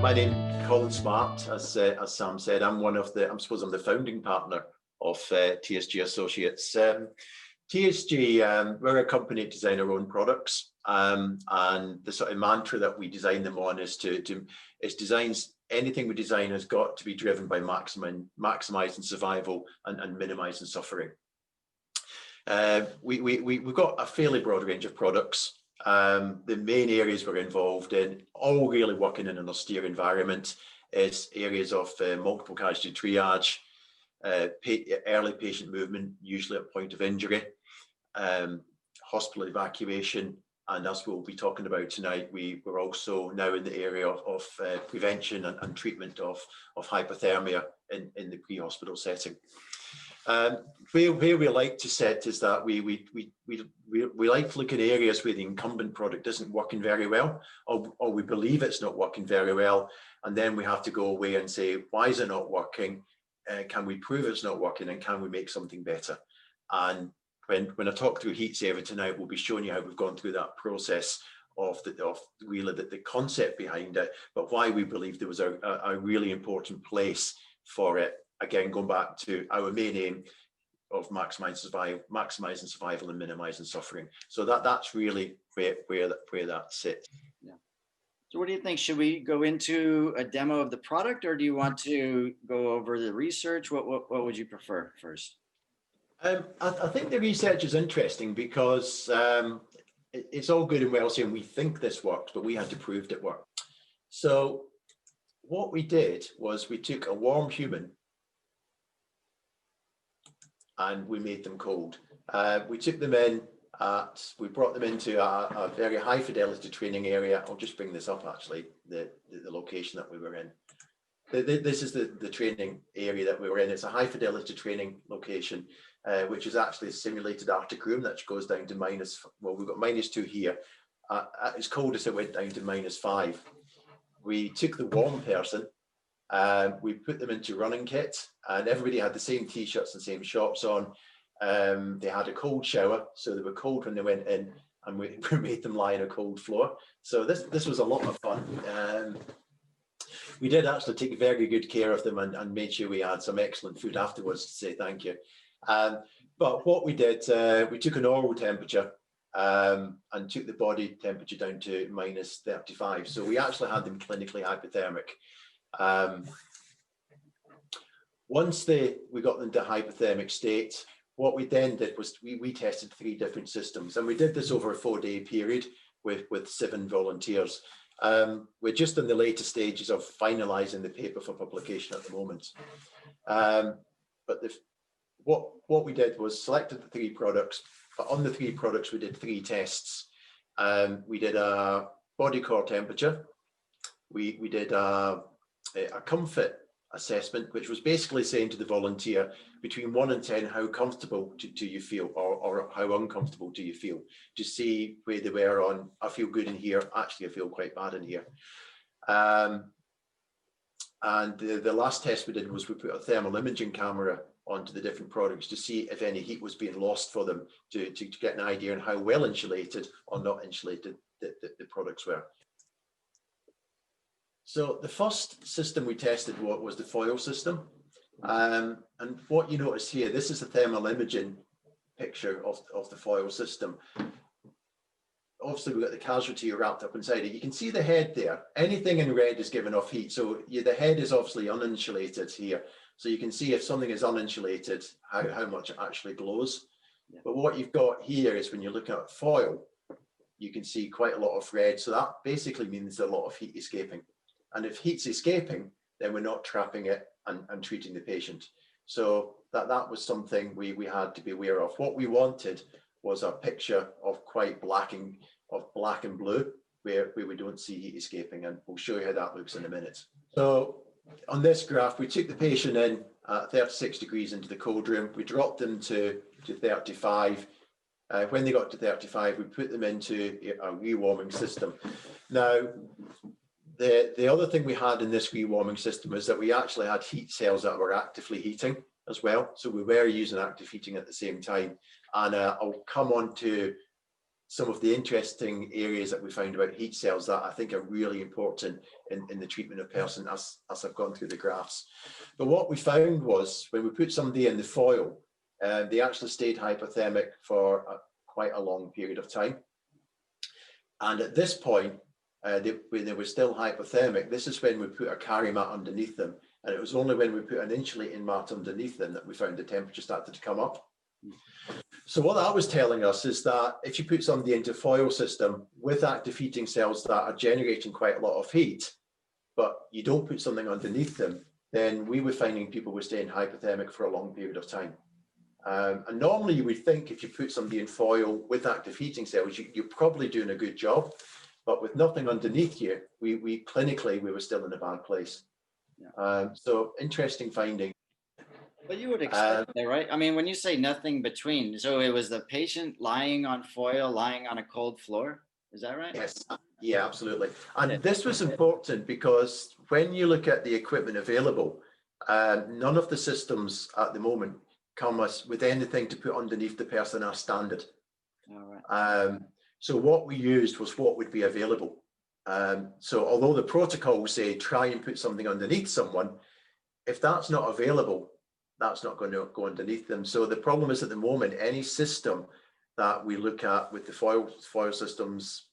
My name is Colin Smart, as Sam said. I'm the founding partner of TSG Associates. TSG, we're a company that design our own products, and the sort of mantra that we design them on is anything we design has got to be driven by maximizing survival and minimizing suffering. We've got a fairly broad range of products. The main areas we're involved in, all really working in an austere environment, is areas of multiple casualty triage, early patient movement, usually at point of injury, hospital evacuation, and as we'll be talking about tonight, we're also now in the area of prevention and treatment of hypothermia in the pre-hospital setting. Where we like to set is that we like to look at areas where the incumbent product isn't working very well, or we believe it's not working very well, and then we have to go away and say, why is it not working? Can we prove it's not working, and can we make something better? And when I talk through Heatsaver tonight, we'll be showing you how we've gone through that process of really the concept behind it, but why we believe there was a really important place for it. Again, going back to our main aim of maximizing survival and minimizing suffering. So that's really where that sits. Yeah. So what do you think? Should we go into a demo of the product, or do you want to go over the research? What would you prefer first? I think the research is interesting because it's all good and well saying we think this works, but we had to prove it worked. So what we did was we took a warm human and we made them cold. We took them in, we brought them into a very high fidelity training area. I'll just bring this up actually, the location that we were in. This is the training area that we were in. It's a high fidelity training location, which is actually a simulated Arctic room that goes down to we've got -2 here. At its coldest, it went down to -5. We took the warm person, we put them into running kit, and everybody had the same t-shirts and same shorts on. They had a cold shower, so they were cold when they went in, and we made them lie on a cold floor. So this was a lot of fun. We did actually take very good care of them and made sure we had some excellent food afterwards to say thank you. But what we did, we took an oral temperature and took the body temperature down to -35. So we actually had them clinically hypothermic. Once we got them to hypothermic state, what we then did was we tested 3 different systems, and we did this over a 4-day period with 7 volunteers. We're just in the later stages of finalizing the paper for publication at the moment. But what we did was selected the 3 products, but on the 3 products we did 3 tests. We did a body core temperature, we did a comfort assessment, which was basically saying to the volunteer, between 1 and 10, how comfortable do you feel, or how uncomfortable do you feel, to see where they were on, I feel good in here, actually I feel quite bad in here. And the last test we did was we put a thermal imaging camera onto the different products to see if any heat was being lost for them, to get an idea on how well insulated or not insulated the products were. So the first system we tested was the foil system. And what you notice here, this is a thermal imaging picture of the foil system. Obviously, we've got the casualty wrapped up inside it. You can see the head there. Anything in red is giving off heat. So the head is obviously uninsulated here. So you can see if something is uninsulated, how much it actually glows. Yeah. But what you've got here is when you're looking at foil, you can see quite a lot of red. So that basically means a lot of heat escaping. And if heat's escaping, then we're not trapping it and treating the patient. So that was something we had to be aware of. What we wanted was a picture of quite black and blue, where we don't see heat escaping, and we'll show you how that looks in a minute. So on this graph, we took the patient in at 36 degrees into the cold room. We dropped them to 35. When they got to 35, we put them into a rewarming system. Now, the other thing we had in this rewarming system is that we actually had heat cells that were actively heating as well. So we were using active heating at the same time. And I'll come on to some of the interesting areas that we found about heat cells that I think are really important in the treatment of person as I've gone through the graphs. But what we found was when we put somebody in the foil, they actually stayed hypothermic for quite a long period of time. And at this point, when they were still hypothermic, this is when we put a carry mat underneath them. And it was only when we put an insulating mat underneath them that we found the temperature started to come up. So what that was telling us is that if you put somebody into a foil system with active heating cells that are generating quite a lot of heat, but you don't put something underneath them, then we were finding people were staying hypothermic for a long period of time. And normally you would think if you put somebody in foil with active heating cells, you're probably doing a good job. But with nothing underneath you, we clinically, we were still in a bad place. Yeah. So interesting finding. But you would expect that, right? I mean, when you say nothing between, so it was the patient lying on foil, lying on a cold floor. Is that right? Yes. Yeah, absolutely. And this was important because when you look at the equipment available, none of the systems at the moment come with anything to put underneath the person as standard. All right. So what we used was what would be available. So although the protocols say try and put something underneath someone, if that's not available, that's not going to go underneath them. So the problem is at the moment, any system that we look at with the foil systems,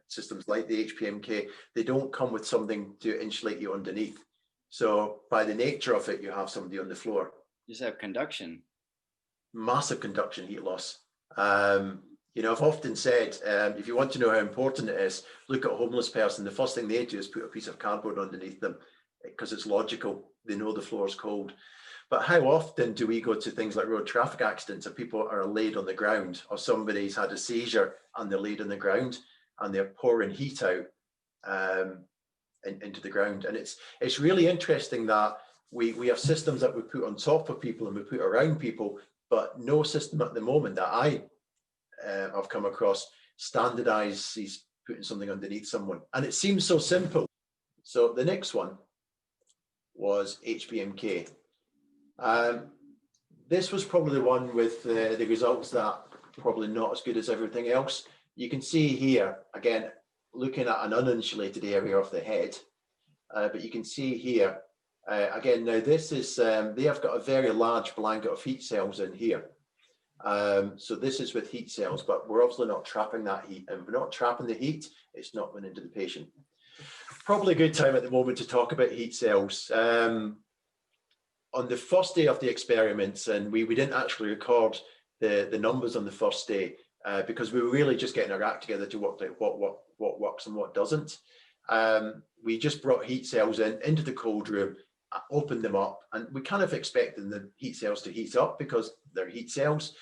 systems like the HBMK, they don't come with something to insulate you underneath. So by the nature of it, you have somebody on the floor. You just have conduction. Massive conduction heat loss. You know, I've often said, if you want to know how important it is, look at a homeless person. The first thing they do is put a piece of cardboard underneath them because it's logical. They know the floor is cold. But how often do we go to things like road traffic accidents and people are laid on the ground, or somebody's had a seizure and they're laid on the ground and they're pouring heat out into the ground? And it's really interesting that we have systems that we put on top of people and we put around people, but no system at the moment that I've come across standardizes putting something underneath someone. And it seems so simple. So the next one was HBMK. This was probably the one with the results that probably not as good as everything else. You can see here, again, looking at an uninsulated area of the head, but you can see here, again, now this is, they have got a very large blanket of heat cells in here. So this is with heat cells, but we're obviously not trapping that heat, and if we're not trapping the heat, it's not going into the patient. Probably a good time at the moment to talk about heat cells. On the first day of the experiments, and we didn't actually record the numbers on the first day because we were really just getting our act together to work out what works and what doesn't. We just brought heat cells into the cold room, opened them up, and we kind of expected the heat cells to heat up because they're heat cells.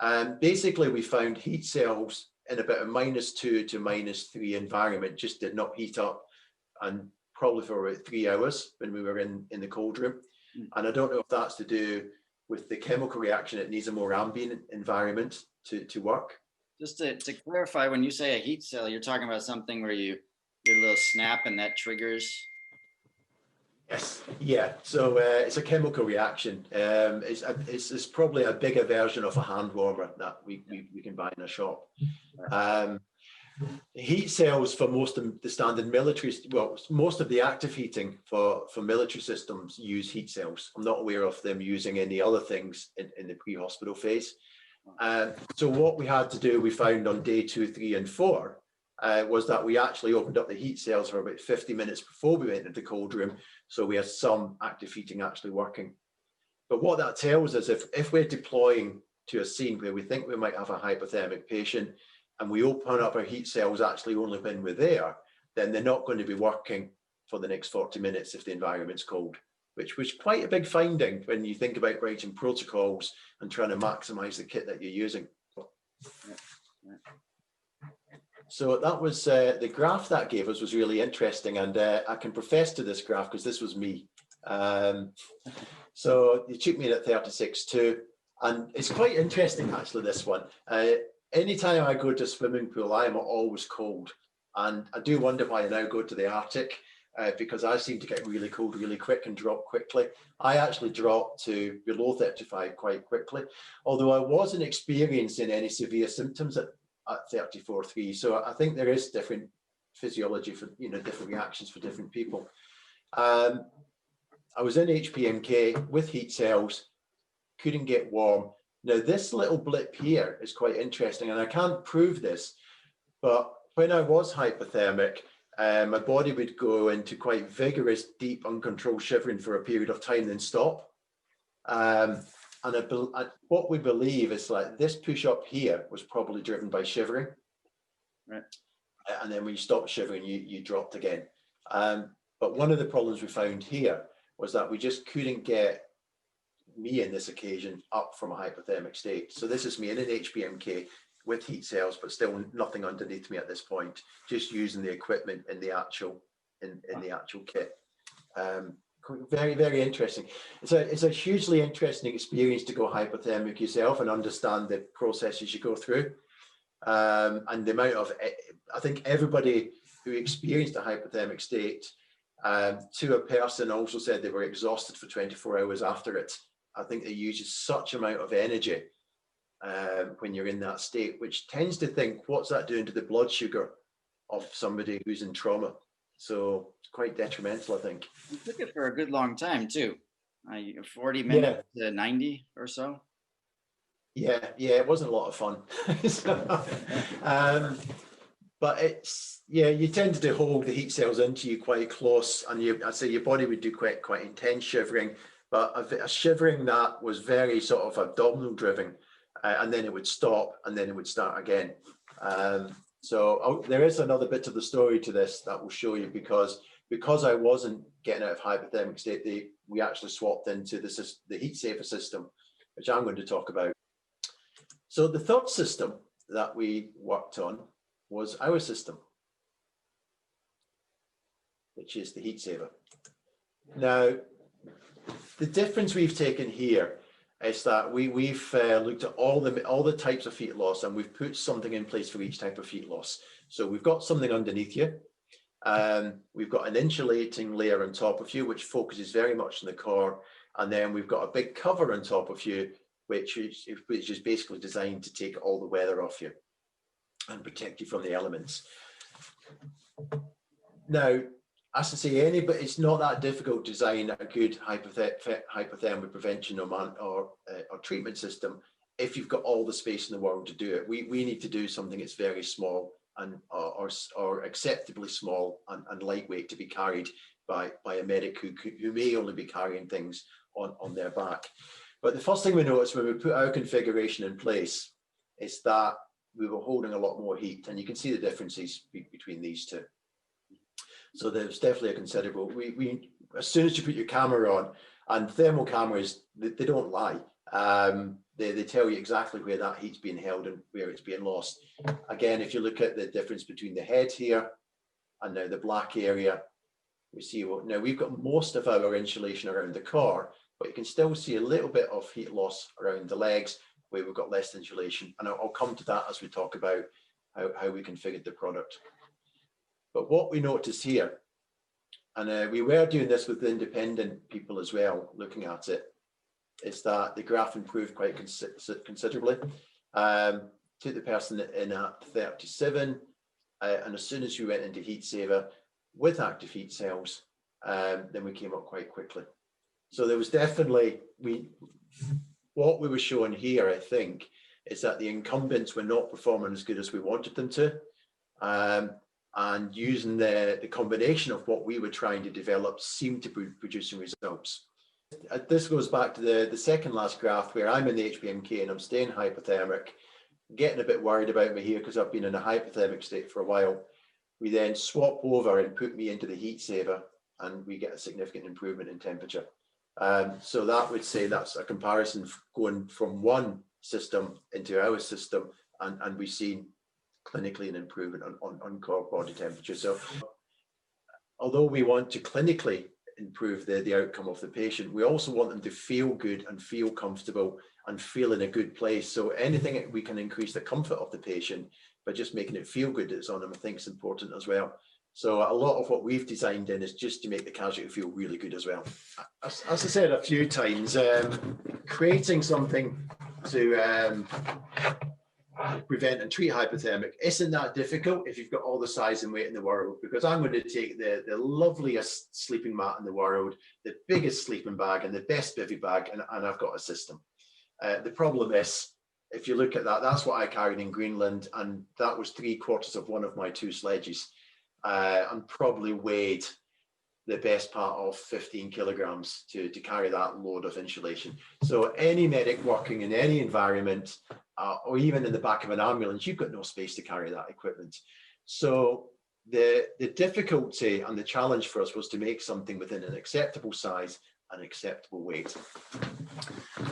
And basically we found heat cells in about a -2 to -3 environment just did not heat up, and probably for about 3 hours when we were in the cold room. And I don't know if that's to do with the chemical reaction. It needs a more ambient environment to work. Just to clarify, when you say a heat cell, you're talking about something where you get a little snap and that triggers. Yes, yeah. So it's a chemical reaction. It's probably a bigger version of a hand warmer that we can buy in a shop. Heat cells for most of the standard military, well, most of the active heating for military systems use heat cells. I'm not aware of them using any other things in the pre-hospital phase. So what we had to do, we found on day 2, 3, and 4, was that we actually opened up the heat cells for about 50 minutes before we went into the cold room. So we had some active heating actually working. But what that tells us, if we're deploying to a scene where we think we might have a hypothermic patient, and we open up our heat cells actually only when we're there, then they're not going to be working for the next 40 minutes if the environment's cold, which was quite a big finding when you think about writing protocols and trying to maximize the kit that you're using. So that was the graph that gave us was really interesting, and I can profess to this graph because this was me. So you took me in at 36.2, and it's quite interesting actually, this one. Anytime I go to a swimming pool, I am always cold. And I do wonder why I now go to the Arctic, because I seem to get really cold really quick and drop quickly. I actually dropped to below 35 quite quickly, although I wasn't experiencing any severe symptoms at 34.3. So I think there is different physiology for, different reactions for different people. I was in HBMK with heat cells, couldn't get warm. Now this little blip here is quite interesting, and I can't prove this, but when I was hypothermic, my body would go into quite vigorous, deep, uncontrolled shivering for a period of time, then stop. And what we believe is like this push up here was probably driven by shivering. Right. And then when you stop shivering, you dropped again. But one of the problems we found here was that we just couldn't get me in this occasion up from a hypothermic state. So this is me in an HBMK with heat cells, but still nothing underneath me at this point, just using the equipment in the actual kit. Very, very interesting. It's a hugely interesting experience to go hypothermic yourself and understand the processes you go through. And the amount of, I think everybody who experienced a hypothermic state, to a person also said they were exhausted for 24 hours after it. I think it uses such amount of energy when you're in that state, which tends to think, what's that doing to the blood sugar of somebody who's in trauma? So it's quite detrimental, I think. You took it for a good long time too. 40 minutes to 90 or so. Yeah, it wasn't a lot of fun. But it's, you tend to hold the heat cells into you quite close, and I'd say your body would do quite intense shivering, but a shivering that was very sort of abdominal driven, and then it would stop, and then it would start again. So there is another bit of the story to this that will show you, because I wasn't getting out of hypothermic state, we actually swapped into the Heatsaver system, which I'm going to talk about. So the third system that we worked on was our system, which is the Heatsaver. Now, the difference we've taken here is that we've looked at all the types of heat loss, and we've put something in place for each type of heat loss. So we've got something underneath you. We've got an insulating layer on top of you, which focuses very much on the core. And then we've got a big cover on top of you, which is basically designed to take all the weather off you and protect you from the elements. Now, as I say, it's not that difficult to design a good hypothermia prevention or treatment system if you've got all the space in the world to do it. We need to do something that's very small and or acceptably small and lightweight to be carried by a medic who may only be carrying things on their back. But the first thing we noticed when we put our configuration in place is that we were holding a lot more heat, and you can see the differences between these two. So there's definitely a considerable, as soon as you put your camera on, and thermal cameras, they don't lie. They tell you exactly where that heat's being held and where it's being lost. Again, if you look at the difference between the head here and now the black area, we see now we've got most of our insulation around the core, but you can still see a little bit of heat loss around the legs where we've got less insulation. And I'll come to that as we talk about how we configured the product. But what we notice here, and we were doing this with independent people as well, looking at it, is that the graph improved quite considerably. Took the person in at 37, and as soon as we went into Heatsaver with active heat cells, then we came up quite quickly. So there was definitely, what we were showing here, I think, is that the incumbents were not performing as good as we wanted them to. And using the combination of what we were trying to develop seemed to be producing results. This goes back to the second last graph where I'm in the HBMK and I'm staying hypothermic, getting a bit worried about me here because I've been in a hypothermic state for a while. We then swap over and put me into the Heatsaver, and we get a significant improvement in temperature. So that would say that's a comparison going from one system into our system, and we've seen clinically an improvement on core body temperature. So although we want to clinically improve the outcome of the patient, we also want them to feel good and feel comfortable and feel in a good place. So anything we can increase the comfort of the patient by just making it feel good that's on them, I think is important as well. So a lot of what we've designed in is just to make the casualty feel really good as well. As I said a few times, creating something to prevent and treat hypothermic isn't that difficult if you've got all the size and weight in the world, because I'm going to take the loveliest sleeping mat in the world, the biggest sleeping bag and the best bivy bag, and I've got a system. The problem is, if you look at that, that's what I carried in Greenland, and that was 3/4 of one of my 2 sledges, and probably weighed the best part of 15 kilograms to carry that load of insulation. So any medic working in any environment, or even in the back of an ambulance, you've got no space to carry that equipment. So the difficulty and the challenge for us was to make something within an acceptable size and acceptable weight.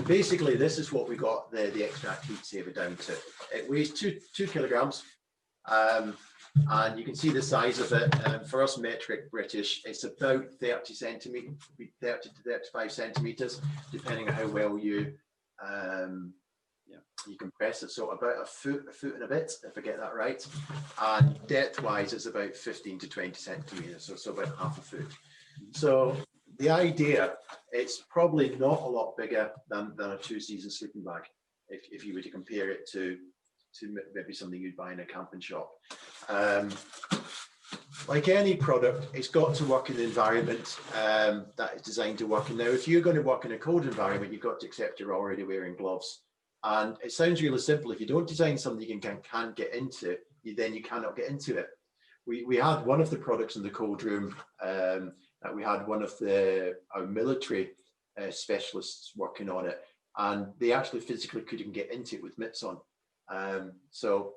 Basically, this is what we got the Xtract Heatsaver down to. It weighs 2 kilograms. And you can see the size of it. For us metric British, it's about 30 centimeters, 30 to 35 centimeters, depending on how well you compress it. So about a foot and a bit, if I get that right. And depth-wise, it's about 15 to 20 centimeters, so about half a foot. So the idea, it's probably not a lot bigger than a 2-season sleeping bag, if you were to compare it to maybe something you'd buy in a camping shop. Like any product, it's got to work in the environment that it's designed to work in. Now, if you're going to work in a cold environment, you've got to accept you're already wearing gloves. And it sounds really simple. If you don't design something you can't get into, then you cannot get into it. We had one of the products in the cold room, that we had one of our military specialists working on it, and they actually physically couldn't get into it with mitts on. So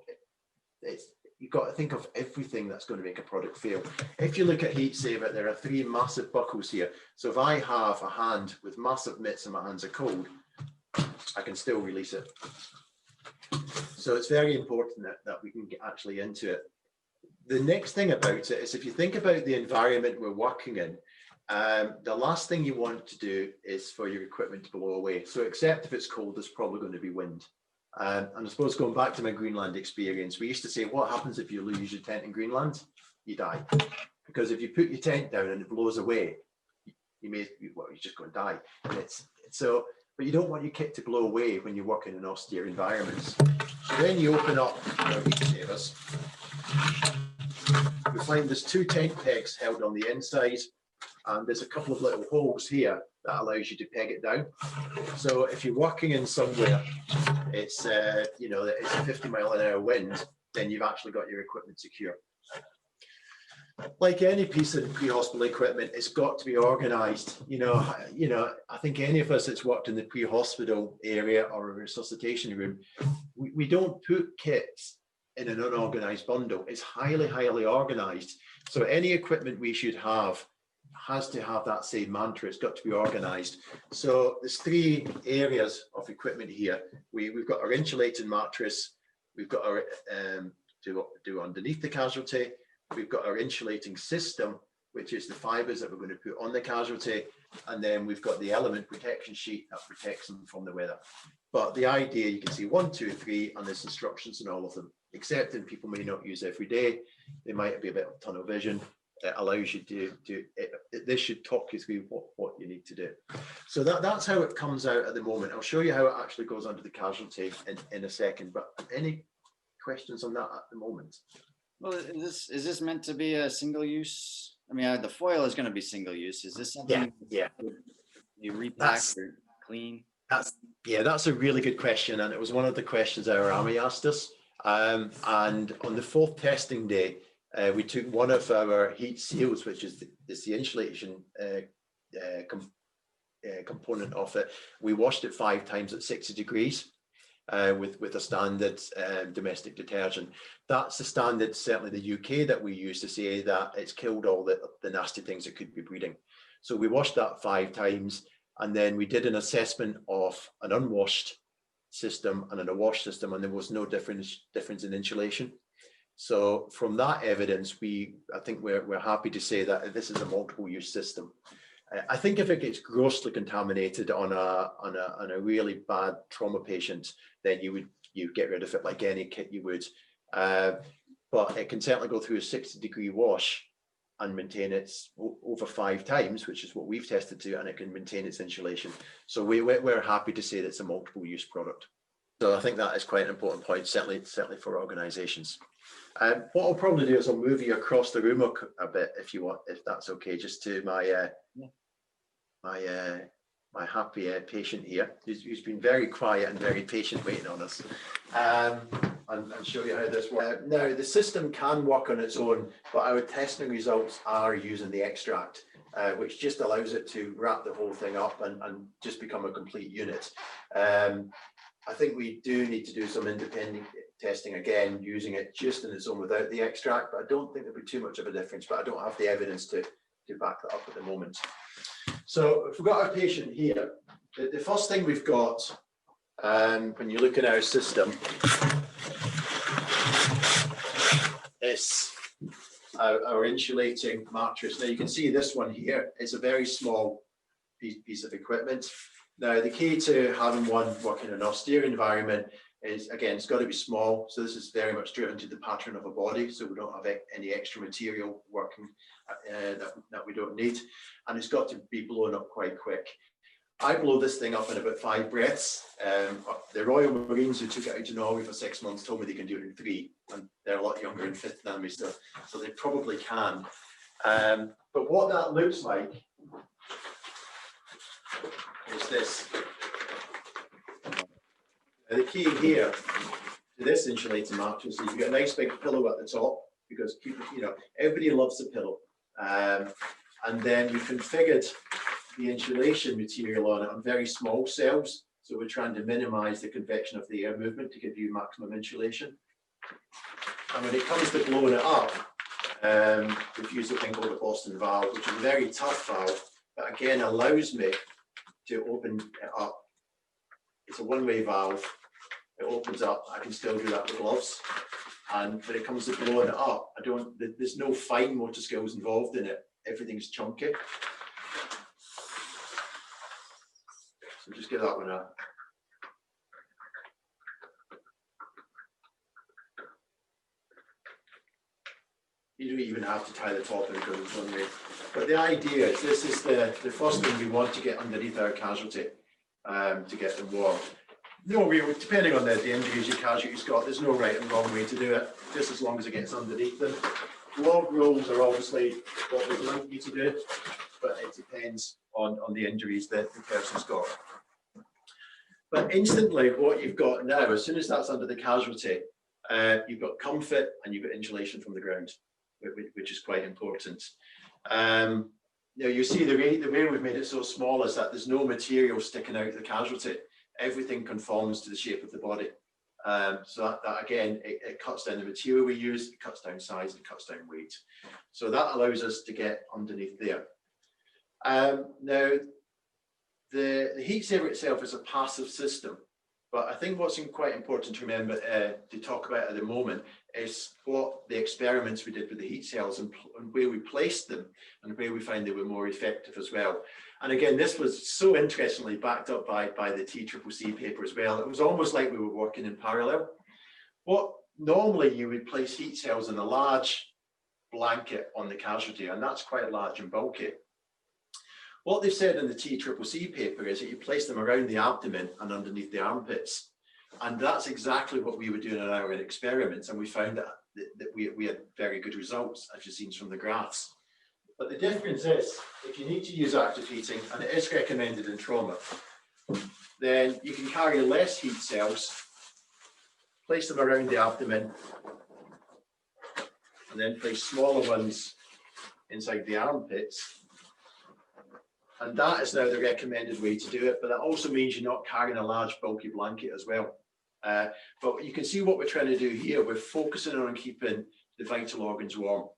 you've got to think of everything that's going to make a product fail. If you look at Heatsaver, there are 3 massive buckles here. So if I have a hand with massive mitts and my hands are cold, I can still release it. So it's very important that we can get actually into it. The next thing about it is, if you think about the environment we're working in, the last thing you want to do is for your equipment to blow away. So except if it's cold, there's probably going to be wind. And I suppose going back to my Greenland experience, we used to say, what happens if you lose your tent in Greenland? You die. Because if you put your tent down and it blows away, you're just going to die. And but you don't want your kit to blow away when you're working in austere environments. So then you open up your Heatsavers. You find there's 2 tent pegs held on the inside, and there's a couple of little holes here that allows you to peg it down. So if you're working in somewhere, it's it's a 50-mile-an-hour wind, then you've actually got your equipment secure. Like any piece of pre-hospital equipment, it's got to be organized. I think any of us that's worked in the pre-hospital area or a resuscitation room, we don't put kits in an unorganized bundle. It's highly, highly organized. So any equipment we should have has to have that same mantra. It's got to be organized. So there's 3 areas of equipment here. We've got our insulating mattress. We've got our do underneath the casualty. We've got our insulating system, which is the fibers that we're going to put on the casualty. And then we've got the element protection sheet that protects them from the weather. But the idea, you can see 1, 2, 3, and there's instructions in all of them, except in people may not use every day. They might be a bit of tunnel vision. It allows you to do it. This should talk you through what you need to do. So that's how it comes out at the moment. I'll show you how it actually goes under the casualty in a second. But any questions on that at the moment? Well, is this meant to be a single use? I mean, the foil is going to be single use. Is this something you repack or clean? That's a really good question, and it was one of the questions our army asked us. And on the 4th testing day, we took one of our heat seals, which is the insulation component of it. We washed it 5 times at 60 degrees with a standard domestic detergent. That's the standard, certainly the UK, that we use to say that it's killed all the nasty things that could be breeding. So we washed that 5 times, and then we did an assessment of an unwashed system and a washed system, and there was no difference in insulation. So from that evidence, I think we're happy to say that this is a multiple use system. I think if it gets grossly contaminated on a really bad trauma patient, then you get rid of it like any kit you would. But it can certainly go through a 60-degree wash and maintain its over 5 times, which is what we've tested to, and it can maintain its insulation. So we're happy to say that it's a multiple use product. So I think that is quite an important point, certainly for organisations. What I'll probably do is I'll move you across the room a bit, if you want, if that's okay, just to my my happy patient here, who's been very quiet and very patient waiting on us, and show you how this works. Now, the system can work on its own, but our testing results are using the Xtract, which just allows it to wrap the whole thing up and just become a complete unit. I think we do need to do some independent testing again, using it just in its own without the Xtract, but I don't think there'll be too much of a difference, but I don't have the evidence to back that up at the moment. So if we've got our patient here, the first thing we've got, when you look at our system, is our insulating mattress. Now you can see this one here, it's a very small piece of equipment. Now the key to having one working in an austere environment is, again, it's got to be small. So this is very much driven to the pattern of a body, so we don't have any extra material working that we don't need. And it's got to be blown up quite quick. I blow this thing up in about 5 breaths. The Royal Marines who took it out to Norway for 6 months told me they can do it in 3, and they're a lot younger and fitter than me, so they probably can. But what that looks like is this. Now the key here to this insulating mattress is you've got a nice big pillow at the top, because everybody loves a pillow. And then we configured the insulation material on it on very small cells. So we're trying to minimize the convection of the air movement to give you maximum insulation. And when it comes to blowing it up, we've used a thing called a Boston valve, which is a very tough valve, but again allows me to open it up. It's a one-way valve. It opens up. I can still do that with gloves. And when it comes to blowing it up, there's no fine motor skills involved in it. Everything's chunky. So just give that one a. You don't even have to tie the top in, because it's one way. But the idea is, this is the first thing we want to get underneath our casualty, to get them warm. No, depending on the injuries your casualty's got, there's no right and wrong way to do it, just as long as it gets underneath them. Log rolls are obviously what we'd like you to do, but it depends on the injuries that the person's got. But instantly, what you've got now, as soon as that's under the casualty, you've got comfort and you've got insulation from the ground, which is quite important. You see the way we've made it so small is that there's no material sticking out of the casualty. Everything conforms to the shape of the body. So that again, it cuts down the material we use, it cuts down size, it cuts down weight. So that allows us to get underneath there. Now, the Heatsaver itself is a passive system, but I think what's quite important to remember to talk about at the moment is what the experiments we did with the heat cells and where we placed them and where we found they were more effective as well. And again, this was so interestingly backed up by the TCCC paper as well. It was almost like we were working in parallel. What normally you would place heat cells in a large blanket on the casualty, and that's quite large and bulky. What they've said in the TCCC paper is that you place them around the abdomen and underneath the armpits. And that's exactly what we were doing in our experiments. And we found that we had very good results, as you've seen from the graphs. But the difference is, if you need to use active heating, and it is recommended in trauma, then you can carry less heat cells, place them around the abdomen, and then place smaller ones inside the armpits. And that is now the recommended way to do it, but that also means you're not carrying a large bulky blanket as well. But you can see what we're trying to do here. We're focusing on keeping the vital organs warm.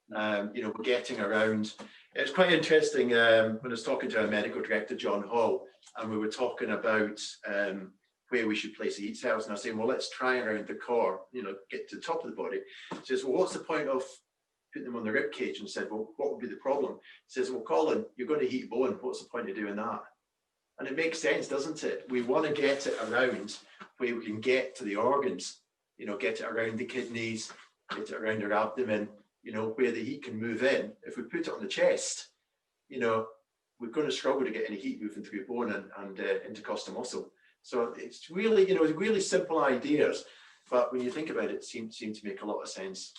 We're getting around. It's quite interesting when I was talking to our medical director, John Hall, and we were talking about where we should place the heat cells. And I was saying, well, let's try around the core, get to the top of the body. He says, well, what's the point of putting them on the rib cage? And said, well, what would be the problem? He says, well, Colin, you're going to heat bone. What's the point of doing that? And it makes sense, doesn't it? We want to get it around where we can get to the organs, get it around the kidneys, get it around our abdomen, where the heat can move in. If we put it on the chest, we're going to struggle to get any heat moving through bone and intercostal muscle. So it's really, you know, really simple ideas, but when you think about it, seem to make a lot of sense.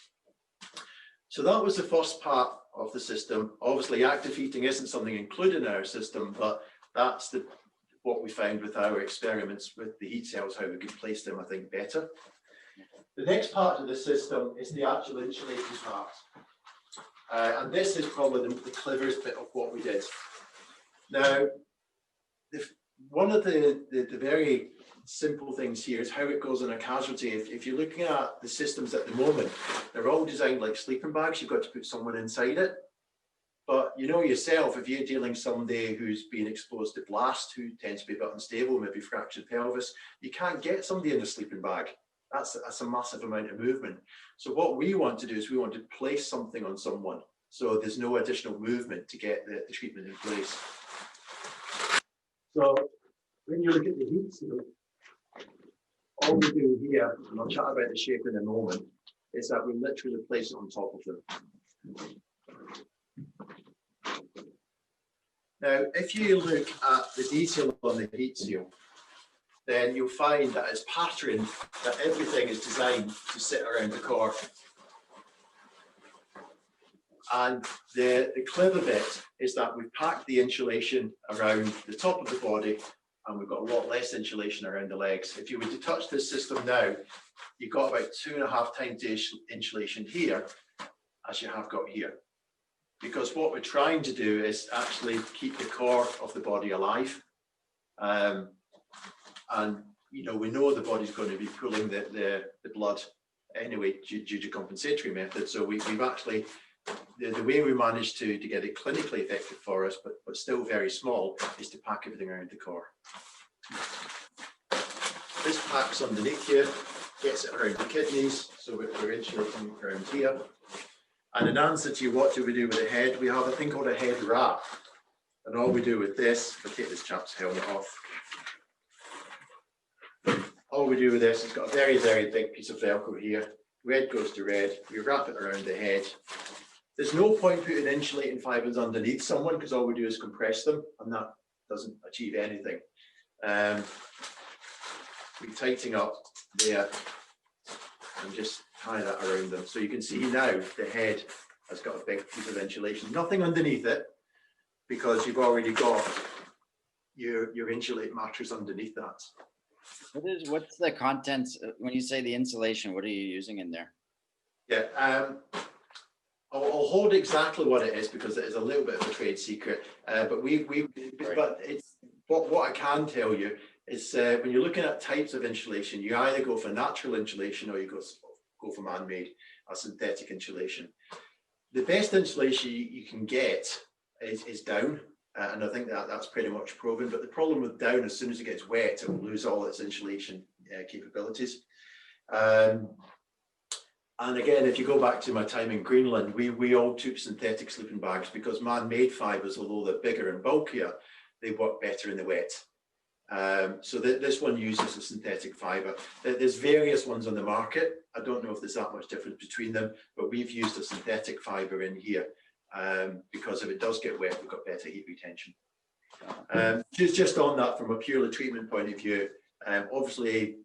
So that was the first part of the system. Obviously, active heating isn't something included in our system, but that's what we found with our experiments with the heat cells, how we could place them, I think, better. The next part of the system is the actual insulating part. And this is probably the cleverest bit of what we did. Now, one of the very simple things here is how it goes in a casualty. If you're looking at the systems at the moment, they're all designed like sleeping bags. You've got to put someone inside it. But you know yourself, if you're dealing with somebody who's been exposed to blast, who tends to be a bit unstable, maybe fractured pelvis, you can't get somebody in a sleeping bag. That's a massive amount of movement. So what we want to do is we want to place something on someone so there's no additional movement to get the treatment in place. So when you look at the heat seal, all we do here, and I'll chat about the shape in a moment, is that we literally place it on top of them. Now, if you look at the detail on the heat seal, then you'll find that it's patterned, that everything is designed to sit around the core. And the clever bit is that we've packed the insulation around the top of the body, and we've got a lot less insulation around the legs. If you were to touch this system now, you've got about 2.5 times the insulation here as you have got here. Because what we're trying to do is actually keep the core of the body alive. And you know, we know the body's going to be pulling the blood anyway due to compensatory methods. So we've actually, the way we managed to get it clinically effective for us, but still very small, is to pack everything around the core. This packs underneath here, gets it around the kidneys, so we're insulating around here. And in answer to what do we do with the head, we have a thing called a head wrap. And all we do with this, if I take this chap's helmet off, all we do with this, it's got a very, very big piece of Velcro here. Red goes to red, we wrap it around the head. There's no point putting insulating fibers underneath someone because all we do is compress them, and that doesn't achieve anything. We tighten up there and just tie that around them. So you can see now the head has got a big piece of insulation. Nothing underneath it because you've already got your insulated mattress underneath that. What's the contents when you say the insulation? What are you using in there? Yeah, I'll hold exactly what it is because it is a little bit of a trade secret. But it's what I can tell you is when you're looking at types of insulation, you either go for natural insulation or you go for man-made or synthetic insulation. The best insulation you can get is down. And I think that's pretty much proven. But the problem with down, as soon as it gets wet, it will lose all its insulation capabilities. And again, if you go back to my time in Greenland, we all took synthetic sleeping bags because man-made fibers, although they're bigger and bulkier, they work better in the wet. So this one uses a synthetic fiber. There's various ones on the market. I don't know if there's that much difference between them, but we've used a synthetic fiber in here. Because if it does get wet, we've got better heat retention. Just on that, from a purely treatment point of view, obviously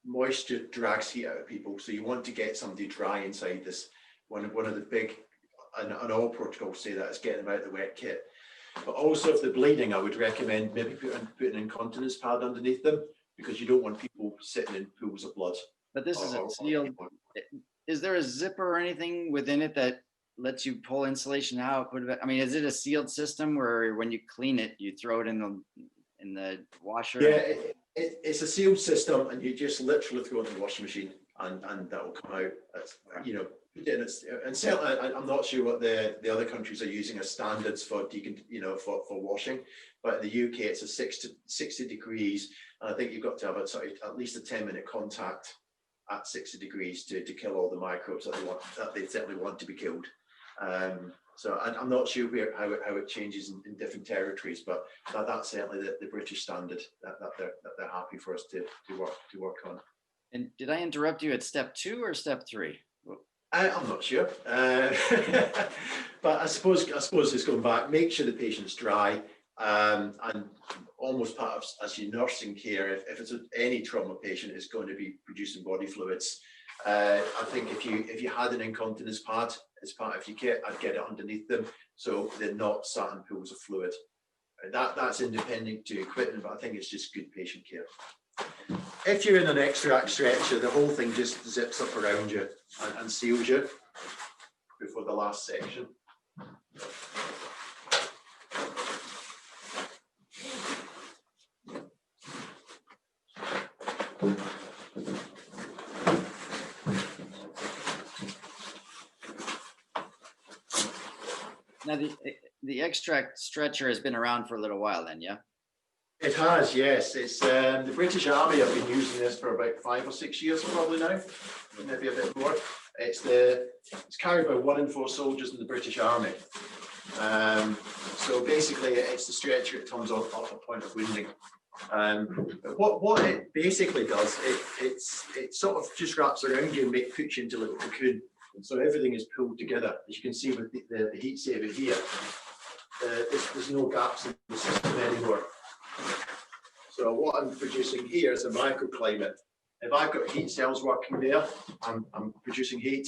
moisture drags heat out of people, so you want to get somebody dry inside this. One of the big, and all protocols say that, is getting them out of the wet kit. But also, if they're bleeding, I would recommend maybe putting an incontinence pad underneath them because you don't want people sitting in pools of blood. But this is a sealed. Is there a zipper or anything within it that lets you pull insulation out? I mean, is it a sealed system where when you clean it, you throw it in the washer? Yeah, it's a sealed system, and you just literally throw it in the washing machine, and that will come out. You know, and certainly, I'm not sure what the other countries are using as standards for for washing, but in the UK it's a 60 degrees, and I think you've got to have at least a 10-minute contact at 60 degrees to kill all the microbes that they certainly want to be killed. So I'm not sure how it changes in different territories, but that's certainly the British standard that they're happy for us to work on. And did I interrupt you at step 2 or step 3? I'm not sure, but I suppose it's going back. Make sure the patient's dry. And almost part of as your nursing care, if it's any trauma patient, is going to be producing body fluids. I think if you had an incontinence pad as part of your kit, I'd get it underneath them so they're not sat in pools of fluid. That's independent to equipment, but I think it's just good patient care. If you're in an Xtract stretcher, the whole thing just zips up around you and seals you before the last section. Now the Xtract stretcher has been around for a little while then, yeah? It has, yes. It's the British Army have been using this for about 5 or 6 years probably now, maybe a bit more. It's carried by 1 in 4 soldiers in the British Army. So basically, it's the stretcher that comes off a point of wounding. What it basically does, it sort of just wraps around you and puts you into a little cocoon. So everything is pulled together. As you can see with the Heatsaver here, there's no gaps in the system anymore. So what I'm producing here is a microclimate. If I've got heat cells working there, I'm producing heat,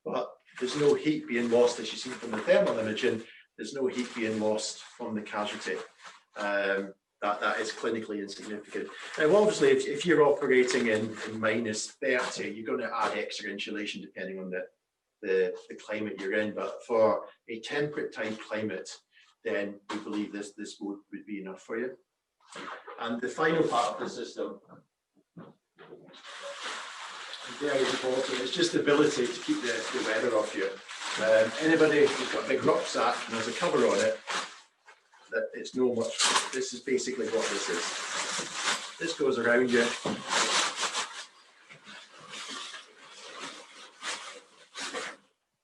but there's no heat being lost, as you see from the thermal imaging. There's no heat being lost from the casualty. That is clinically insignificant. Now, obviously, if you're operating in -30, you're going to add extra insulation depending on the climate you're in. But for a temperate type climate, then we believe this would be enough for you. And the final part of the system, very important, it's just the ability to keep the weather off you. Anybody who's got a big rucksack and has a cover on it, that it's no much. This is basically what this is. This goes around you.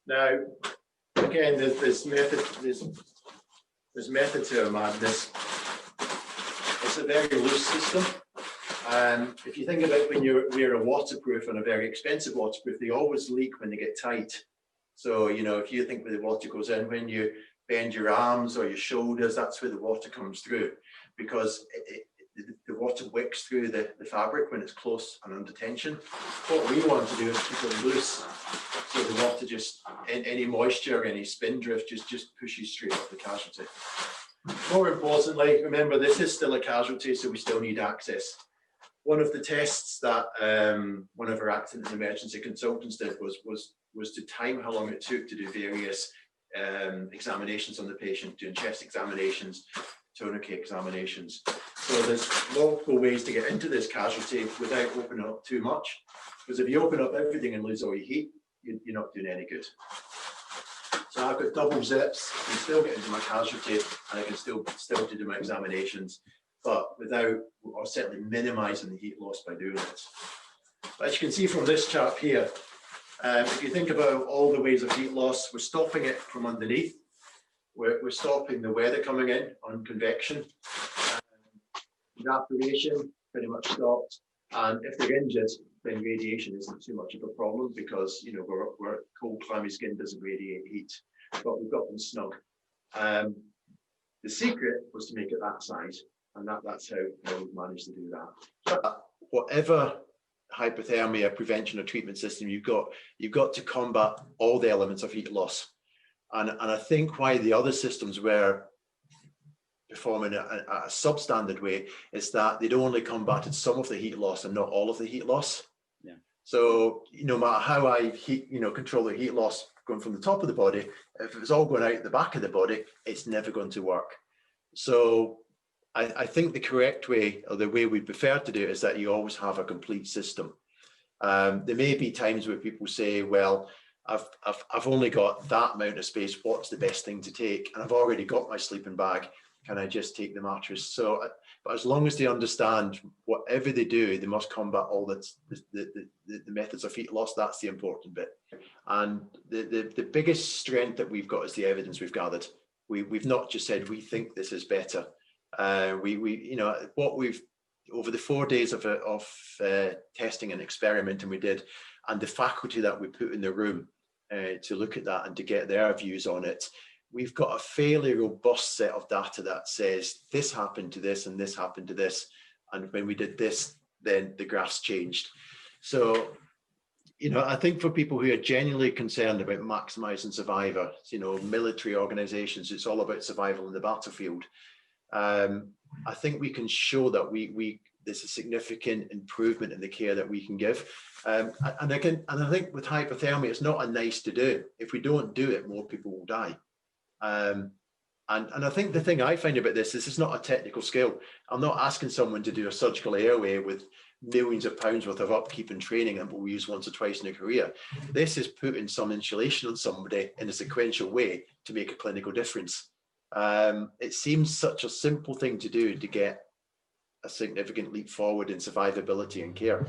Now, again, there's method to our madness. It's a very loose system. If you think about when you wear a waterproof and a very expensive waterproof, they always leak when they get tight. So, you know, if you think where the water goes in, when you bend your arms or your shoulders, that's where the water comes through, because the water wicks through the fabric when it's close and under tension. What we want to do is keep it loose, so the water just, any moisture, any spin drift just pushes straight up the casualty. More importantly, remember, this is still a casualty, so we still need access. One of the tests that one of our accident and emergency consultants did was to time how long it took to do various examinations on the patient, doing chest examinations, tourniquet examinations. So there's multiple ways to get into this casualty without opening up too much, because if you open up everything and lose all your heat, you're not doing any good. So I've got double zips, I can still get into my casualty, and I can still do my examinations, but without, or certainly minimizing the heat loss by doing it. But as you can see from this chart here, if you think about all the ways of heat loss, we're stopping it from underneath. We're stopping the weather coming in on convection. Evaporation pretty much stopped. And if they're injured, then radiation isn't too much of a problem, because, you know, we're cold, clammy skin doesn't radiate heat, but we've got them snug. The secret was to make it that size, and that's how we've managed to do that. But whatever hypothermia prevention or treatment system you've got to combat all the elements of heat loss. And I think why the other systems were performing a substandard way is that they'd only combated some of the heat loss and not all of the heat loss. Yeah. So no matter how I control the heat loss going from the top of the body, if it's all going out the back of the body, it's never going to work. So I think the correct way, or the way we prefer to do it, is that you always have a complete system. There may be times where people say, well, I've only got that amount of space, what's the best thing to take? And I've already got my sleeping bag, can I just take the mattress? So, but as long as they understand whatever they do, they must combat all the methods of heat loss. That's the important bit. And the biggest strength that we've got is the evidence we've gathered. We've not just said we think this is better. What we've, over the 4 days of testing and experimenting we did, and the faculty that we put in the room to look at that and to get their views on it, we've got a fairly robust set of data that says this happened to this and this happened to this. And when we did this, then the graphs changed. So, you know, I think for people who are genuinely concerned about maximizing survivors, you know, military organizations, it's all about survival in the battlefield. I think we can show that there's a significant improvement in the care that we can give. And I think with hypothermia, it's not a nice to do. If we don't do it, more people will die. And I think the thing I find about this is it's not a technical skill. I'm not asking someone to do a surgical airway with millions of pounds worth of upkeep and training that we'll use once or twice in a career. This is putting some insulation on somebody in a sequential way to make a clinical difference. It seems such a simple thing to do to get a significant leap forward in survivability and care.